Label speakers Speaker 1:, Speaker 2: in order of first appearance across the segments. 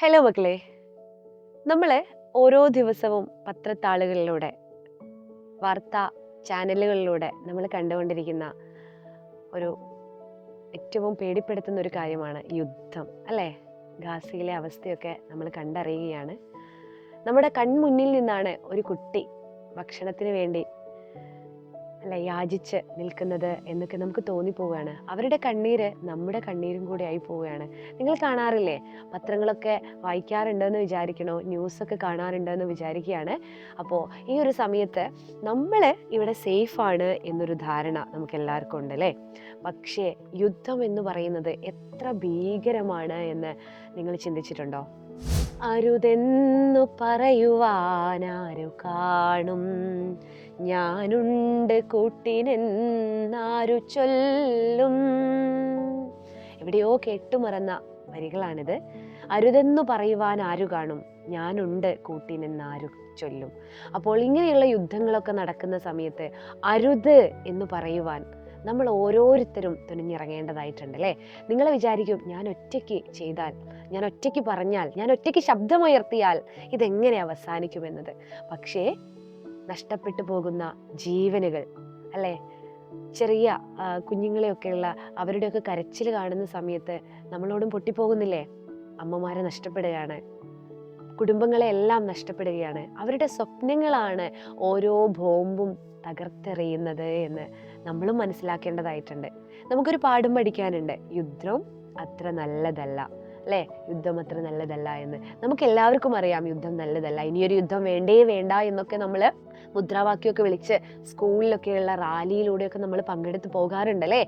Speaker 1: Hello മക്കളെ, നമ്മൾ ഓരോ ദിവസവും പത്രത്താളുകളിലൂടെ വാർത്താ ചാനലുകളിലൂടെ നമ്മൾ കണ്ടുകൊണ്ടിരിക്കുന്ന ഒരു ഏറ്റവും പേടിപ്പെടുത്തുന്ന ഒരു കാര്യമാണ് യുദ്ധം, അല്ലേ? ഗാസയിലെ അവസ്ഥയൊക്കെ നമ്മൾ കണ്ടറിയുകയാണ്. നമ്മുടെ കൺമുന്നിൽ നിന്നാണ് ഒരു കുട്ടി ഭക്ഷണത്തിന് വേണ്ടി യാചിച്ച് നിൽക്കുന്നത് എന്നൊക്കെ നമുക്ക് തോന്നിപ്പോവുകയാണ്. അവരുടെ കണ്ണീര് നമ്മുടെ കണ്ണീരും കൂടി ആയി പോവുകയാണ്. നിങ്ങൾ കാണാറില്ലേ? പത്രങ്ങളൊക്കെ വായിക്കാറുണ്ടെന്ന് വിചാരിക്കണോ, ന്യൂസൊക്കെ കാണാറുണ്ടെന്ന് വിചാരിക്കുകയാണ്. അപ്പോൾ ഈ ഒരു സമയത്ത് നമ്മൾ ഇവിടെ സേഫാണ് എന്നൊരു ധാരണ നമുക്ക് എല്ലാവർക്കും ഉണ്ട്, അല്ലേ? പക്ഷേ യുദ്ധം എന്ന് പറയുന്നത് എത്ര ഭീകരമാണ് എന്ന് നിങ്ങൾ ചിന്തിച്ചിട്ടുണ്ടോ? അരുതെന്നു പറയുവാനാരു കാണും, ഞാനുണ്ട് കൂട്ടിനെന്നാരു ചൊല്ലും. എവിടെയോ കേട്ടുമറന്ന വരികളാണിത്. അരുതെന്നു പറയുവാൻ ആരു കാണും, ഞാനുണ്ട് കൂട്ടിനെന്നാരു ചൊല്ലും. അപ്പോൾ ഇങ്ങനെയുള്ള യുദ്ധങ്ങളൊക്കെ നടക്കുന്ന സമയത്ത് അരുത് എന്ന് പറയുവാൻ നമ്മൾ ഓരോരുത്തരും തുനിഞ്ഞിറങ്ങേണ്ടതായിട്ടുണ്ട്, അല്ലേ? നിങ്ങൾ വിചാരിക്കും, ഞാൻ ഒറ്റയ്ക്ക് ചെയ്താൽ, ഞാൻ ഒറ്റയ്ക്ക് പറഞ്ഞാൽ, ഞാൻ ഒറ്റയ്ക്ക് ശബ്ദമുയർത്തിയാൽ ഇതെങ്ങനെ അവസാനിക്കുമെന്നത്. പക്ഷേ നഷ്ടപ്പെട്ടു പോകുന്ന ജീവനുകൾ, അല്ലേ? ചെറിയ കുഞ്ഞുങ്ങളെയൊക്കെയുള്ള അവരുടെയൊക്കെ കരച്ചിൽ കാണുന്ന സമയത്ത് നമ്മളോടും പൊട്ടിപ്പോകുന്നില്ലേ? അമ്മമാരെ നഷ്ടപ്പെടുകയാണ്, കുടുംബങ്ങളെ എല്ലാം നഷ്ടപ്പെടുകയാണ്. അവരുടെ സ്വപ്നങ്ങളാണ് ഓരോ ബോംബും തകർത്തെറിയുന്നത് എന്ന് നമ്മളും മനസ്സിലാക്കേണ്ടതായിട്ടുണ്ട്. നമുക്കൊരു പാഠം പഠിക്കാനുണ്ട്. യുദ്ധം അത്ര നല്ലതല്ല, അല്ലേ? യുദ്ധം അത്ര നല്ലതല്ല എന്ന് നമുക്ക് എല്ലാവർക്കും അറിയാം. യുദ്ധം നല്ലതല്ല, ഇനിയൊരു യുദ്ധം വേണ്ടേ വേണ്ട എന്നൊക്കെ നമ്മൾ മുദ്രാവാക്യമൊക്കെ വിളിച്ച് സ്കൂളിലൊക്കെയുള്ള റാലിയിലൂടെയൊക്കെ നമ്മൾ പങ്കെടുത്ത് പോകാറുണ്ടല്ലേ?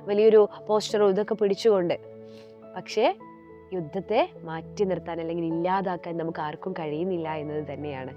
Speaker 1: വലിയൊരു പോസ്റ്ററും ഇതൊക്കെ പിടിച്ചുകൊണ്ട്. പക്ഷേ യുദ്ധത്തെ മാറ്റി നിർത്താൻ അല്ലെങ്കിൽ ഇല്ലാതാക്കാൻ നമുക്ക് ആർക്കും കഴിയുന്നില്ല എന്നത് തന്നെയാണ്.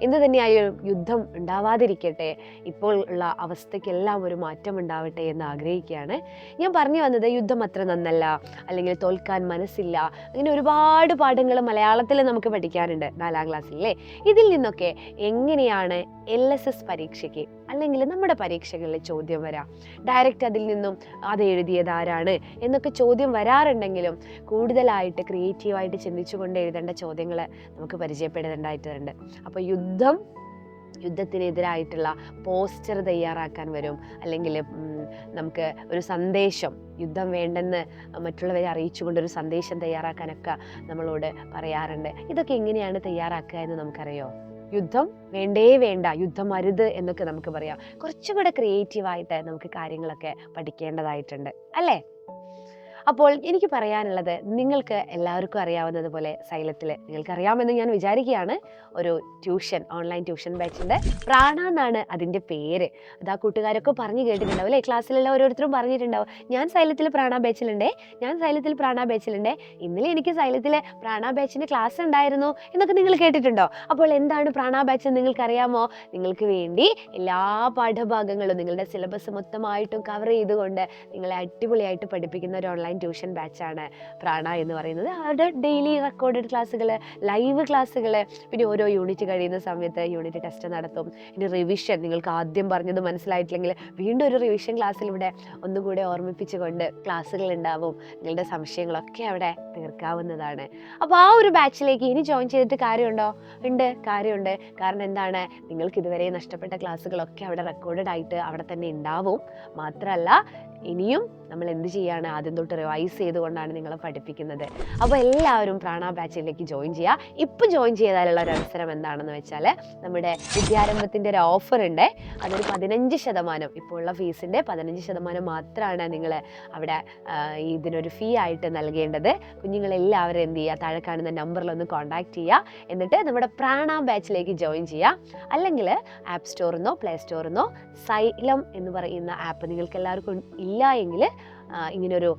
Speaker 1: എന്ത് തന്നെയായാലും യുദ്ധം ഉണ്ടാവാതിരിക്കട്ടെ, ഇപ്പോൾ ഉള്ള അവസ്ഥയ്ക്കെല്ലാം ഒരു മാറ്റം ഉണ്ടാവട്ടെ എന്ന് ആഗ്രഹിക്കുകയാണ്. ഞാൻ പറഞ്ഞു വന്നത്, യുദ്ധം അത്ര നന്നല്ല, അല്ലെങ്കിൽ തോൽക്കാൻ മനസ്സില്ല, അങ്ങനെ ഒരുപാട് പാഠങ്ങൾ മലയാളത്തിൽ നമുക്ക് പഠിക്കാനുണ്ട് 4ാം ക്ലാസ്സിലല്ലേ. ഇതിൽ നിന്നൊക്കെ എങ്ങനെയാണ് LSS പരീക്ഷയ്ക്ക് അല്ലെങ്കിൽ നമ്മുടെ പരീക്ഷകളിൽ ചോദ്യം വരാം? ഡയറക്റ്റ് അതിൽ നിന്നും അത് എഴുതിയത് ആരാണ് എന്നൊക്കെ ചോദ്യം വരാറുണ്ടെങ്കിലും കൂടുതലായിട്ട് ക്രിയേറ്റീവായിട്ട് ചിന്തിച്ചുകൊണ്ട് എഴുതേണ്ട ചോദ്യങ്ങൾ നമുക്ക് പരിചയപ്പെടേണ്ടതായിട്ടുണ്ട്. അപ്പോൾ യുദ്ധത്തിനെതിരായിട്ടുള്ള പോസ്റ്റർ തയ്യാറാക്കാൻ വരും, അല്ലെങ്കിൽ നമുക്ക് ഒരു സന്ദേശം, യുദ്ധം വേണ്ടെന്ന് മറ്റുള്ളവരെ അറിയിച്ചുകൊണ്ടൊരു സന്ദേശം തയ്യാറാക്കാനൊക്കെ നമ്മളോട് പറയാറുണ്ട്. ഇതൊക്കെ എങ്ങനെയാണ് തയ്യാറാക്കുക എന്ന് നമുക്കറിയോ? യുദ്ധം വേണ്ടേ വേണ്ട, യുദ്ധം അരുത് എന്നൊക്കെ നമുക്ക് പറയാം. കുറച്ചുകൂടെ ക്രിയേറ്റീവായിട്ട് നമുക്ക് കാര്യങ്ങളൊക്കെ പഠിക്കേണ്ടതായിട്ടുണ്ട്, അല്ലേ? അപ്പോൾ എനിക്ക് പറയാനുള്ളത്, നിങ്ങൾക്ക് എല്ലാവർക്കും അറിയാവുന്നതുപോലെ സൈലത്തിൽ നിങ്ങൾക്ക് അറിയാമെന്ന് ഞാൻ വിചാരിക്കുകയാണ്, ഒരു ഓൺലൈൻ ട്യൂഷൻ ബാച്ചുണ്ട്. പ്രാണ എന്നാണ് അതിൻ്റെ പേര്. അത് ആ കൂട്ടുകാരൊക്കെ പറഞ്ഞു കേട്ടിട്ടുണ്ടാവും, അല്ലേ? ക്ലാസ്സിലുള്ള ഓരോരുത്തരും പറഞ്ഞിട്ടുണ്ടാവും, ഞാൻ സൈലത്തിൽ പ്രാണ ബാച്ചിലുണ്ടേ, ഞാൻ സൈലത്തിൽ പ്രാണ ബാച്ചിലുണ്ടേ, ഇന്നലെ എനിക്ക് സൈലത്തിൽ പ്രാണ ബാച്ചിൻ്റെ ക്ലാസ് ഉണ്ടായിരുന്നു എന്നൊക്കെ നിങ്ങൾ കേട്ടിട്ടുണ്ടോ? അപ്പോൾ എന്താണ് പ്രാണ ബാച്ച് എന്ന് നിങ്ങൾക്കറിയാമോ? നിങ്ങൾക്ക് വേണ്ടി എല്ലാ പാഠഭാഗങ്ങളും നിങ്ങളുടെ സിലബസ് മൊത്തമായിട്ടും കവർ ചെയ്തുകൊണ്ട് നിങ്ങളെ അടിപൊളിയായിട്ട് പഠിപ്പിക്കുന്ന ഒരു ഓൺലൈൻ ട്യൂഷൻ ബാച്ചാണ് പ്രാണ എന്ന് പറയുന്നത്. അവിടെ ഡെയിലി റെക്കോർഡഡ് ക്ലാസ്സുകൾ, ലൈവ് ക്ലാസ്സുകൾ, പിന്നെ ഓരോ യൂണിറ്റ് കഴിയുന്ന സമയത്ത് യൂണിറ്റ് ടെസ്റ്റ് നടത്തും. ഇനി റിവിഷൻ, നിങ്ങൾക്ക് ആദ്യം പറഞ്ഞത് മനസ്സിലായിട്ടില്ലെങ്കിൽ വീണ്ടും ഒരു റിവിഷൻ ക്ലാസ്സിൽ ഇവിടെ ഒന്നുകൂടെ ഓർമ്മിപ്പിച്ചുകൊണ്ട് ക്ലാസ്സുകൾ ഉണ്ടാവും. നിങ്ങളുടെ സംശയങ്ങളൊക്കെ അവിടെ തീർക്കാവുന്നതാണ്. അപ്പോൾ ആ ഒരു ബാച്ചിലേക്ക് ഇനി ജോയിൻ ചെയ്തിട്ട് കാര്യമുണ്ടോ? ഉണ്ട്, കാര്യമുണ്ട്. കാരണം എന്താണ്? നിങ്ങൾക്ക് ഇതുവരെ നഷ്ടപ്പെട്ട ക്ലാസ്സുകളൊക്കെ അവിടെ റെക്കോർഡഡ് ആയിട്ട് അവിടെ തന്നെ ഉണ്ടാവും. മാത്രമല്ല ഇനിയും നമ്മൾ എന്ത് ചെയ്യാണ്? ആദ്യം തൊട്ട് റിവൈസ് ചെയ്തുകൊണ്ടാണ് നിങ്ങളെ പഠിപ്പിക്കുന്നത്. അപ്പോൾ എല്ലാവരും പ്രാണ ബാച്ചിലേക്ക് ജോയിൻ ചെയ്യുക. ഇപ്പം ജോയിൻ ചെയ്താലുള്ള ഒരു അവസരം എന്താണെന്ന് വെച്ചാൽ, നമ്മുടെ വിദ്യാരംഭത്തിൻ്റെ ഒരു ഓഫർ ഉണ്ട്. അതൊരു 15%, ഇപ്പോൾ ഉള്ള ഫീസിൻ്റെ 15% മാത്രമാണ് നിങ്ങൾ അവിടെ ഇതിനൊരു ഫീ ആയിട്ട് നൽകേണ്ടത്. കുഞ്ഞുങ്ങളെല്ലാവരും എന്ത് ചെയ്യുക? താഴെ കാണുന്ന നമ്പറിലൊന്ന് കോൺടാക്ട് ചെയ്യുക. എന്നിട്ട് നമ്മുടെ പ്രാണ ബാച്ചിലേക്ക് ജോയിൻ ചെയ്യുക. അല്ലെങ്കിൽ ആപ്പ് സ്റ്റോറിന്നോ പ്ലേ സ്റ്റോറിന്നോ സൈലം എന്ന് പറയുന്ന ആപ്പ് നിങ്ങൾക്ക് എല്ലാവർക്കും ഇല്ല എങ്കിൽ ഇങ്ങനൊരു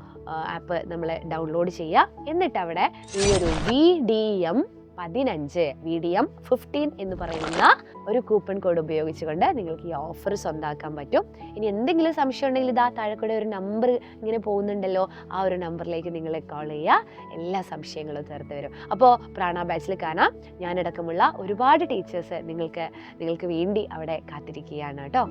Speaker 1: ആപ്പ് നമ്മൾ ഡൗൺലോഡ് ചെയ്യുക. എന്നിട്ട് അവിടെ ഈ ഒരു VDM15 എന്ന് പറയുന്ന ഒരു കൂപ്പൺ കോഡ് ഉപയോഗിച്ചുകൊണ്ട് നിങ്ങൾക്ക് ഈ ഓഫർ സ്വന്തമാക്കാൻ പറ്റും. ഇനി എന്തെങ്കിലും സംശയം ഉണ്ടെങ്കിൽ ഇതാ താഴെ കൂടെ ഒരു നമ്പർ ഇങ്ങനെ പോകുന്നുണ്ടല്ലോ, ആ ഒരു നമ്പറിലേക്ക് നിങ്ങൾ കോൾ ചെയ്യുക. എല്ലാ സംശയങ്ങളും തീർത്ത് വരും. അപ്പോൾ പ്രാണ ബാച്ചിൽ കാണാം. ഞാനടക്കമുള്ള ഒരുപാട് ടീച്ചേഴ്സ് നിങ്ങൾക്ക് വേണ്ടി അവിടെ കാത്തിരിക്കുകയാണ് കേട്ടോ.